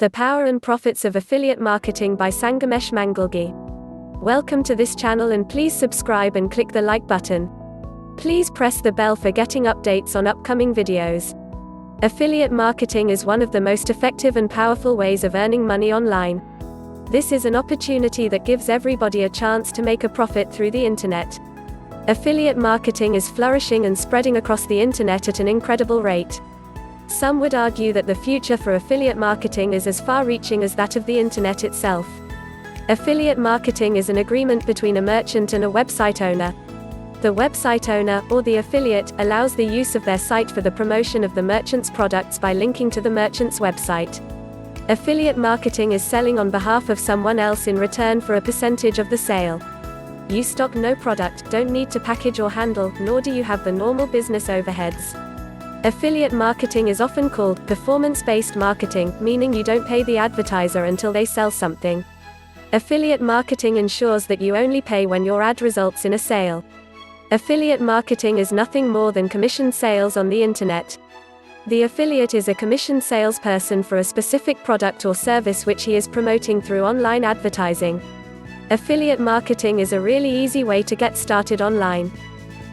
The Power and Profits of Affiliate Marketing by Sangamesh Mangalgi. Welcome to this channel and please subscribe and click the like button. Please press the bell for getting updates on upcoming videos. Affiliate marketing is one of the most effective and powerful ways of earning money online. This is an opportunity that gives everybody a chance to make a profit through the internet. Affiliate marketing is flourishing and spreading across the internet at an incredible rate. Some would argue that the future for affiliate marketing is as far-reaching as that of the internet itself. Affiliate marketing is an agreement between a merchant and a website owner. The website owner, or the affiliate, allows the use of their site for the promotion of the merchant's products by linking to the merchant's website. Affiliate marketing is selling on behalf of someone else in return for a percentage of the sale. You stock no product, don't need to package or handle, nor do you have the normal business overheads. Affiliate marketing is often called performance-based marketing, meaning you don't pay the advertiser until they sell something. Affiliate marketing ensures that you only pay when your ad results in a sale. Affiliate marketing is nothing more than commission sales on the internet. The affiliate is a commissioned salesperson for a specific product or service which he is promoting through online advertising. Affiliate marketing is a really easy way to get started online.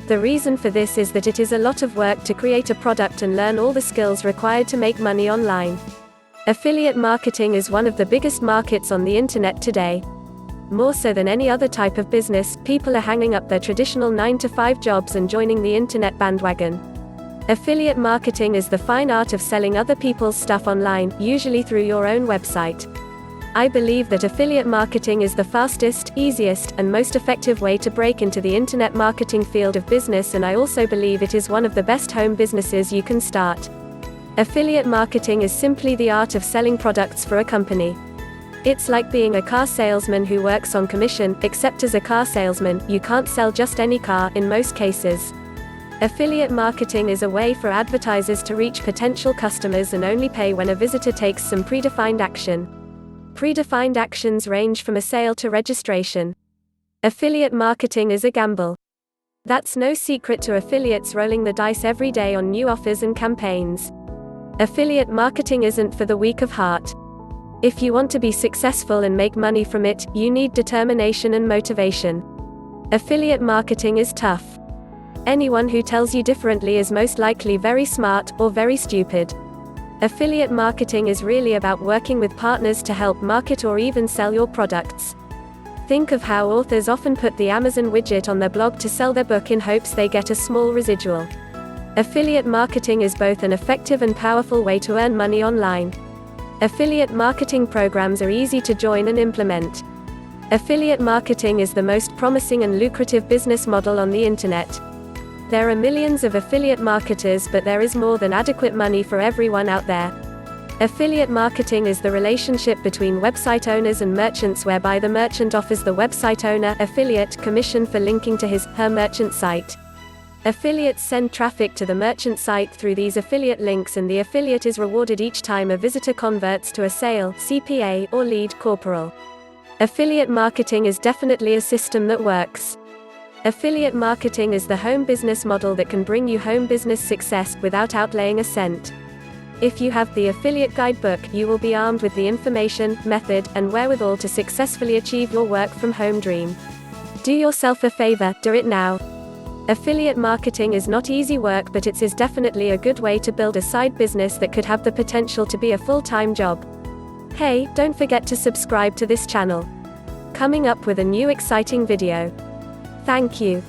The reason for this is that it is a lot of work to create a product and learn all the skills required to make money online. Affiliate marketing is one of the biggest markets on the internet today. More so than any other type of business, people are hanging up their traditional 9-to-5 jobs and joining the internet bandwagon. Affiliate marketing is the fine art of selling other people's stuff online, usually through your own website. I believe that affiliate marketing is the fastest, easiest, and most effective way to break into the internet marketing field of business, and I also believe it is one of the best home businesses you can start. Affiliate marketing is simply the art of selling products for a company. It's like being a car salesman who works on commission, except as a car salesman, you can't sell just any car, in most cases. Affiliate marketing is a way for advertisers to reach potential customers and only pay when a visitor takes some predefined action. Predefined actions range from a sale to registration. Affiliate marketing is a gamble. That's no secret to affiliates rolling the dice every day on new offers and campaigns. Affiliate marketing isn't for the weak of heart. If you want to be successful and make money from it, you need determination and motivation. Affiliate marketing is tough. Anyone who tells you differently is most likely very smart, or very stupid. Affiliate marketing is really about working with partners to help market or even sell your products. Think of how authors often put the Amazon widget on their blog to sell their book in hopes they get a small residual. Affiliate marketing is both an effective and powerful way to earn money online. Affiliate marketing programs are easy to join and implement. Affiliate marketing is the most promising and lucrative business model on the internet. There are millions of affiliate marketers, but there is more than adequate money for everyone out there. Affiliate marketing is the relationship between website owners and merchants, whereby the merchant offers the website owner, affiliate, commission for linking to his/her merchant site. Affiliates send traffic to the merchant site through these affiliate links, and the affiliate is rewarded each time a visitor converts to a sale, CPA, or lead, corporal. Affiliate marketing is definitely a system that works. Affiliate marketing is the home business model that can bring you home business success without outlaying a cent. If you have the affiliate guidebook, you will be armed with the information, method, and wherewithal to successfully achieve your work from home dream. Do yourself a favor, do it now. Affiliate marketing is not easy work, but it is definitely a good way to build a side business that could have the potential to be a full-time job. Hey, don't forget to subscribe to this channel. Coming up with a new exciting video. Thank you.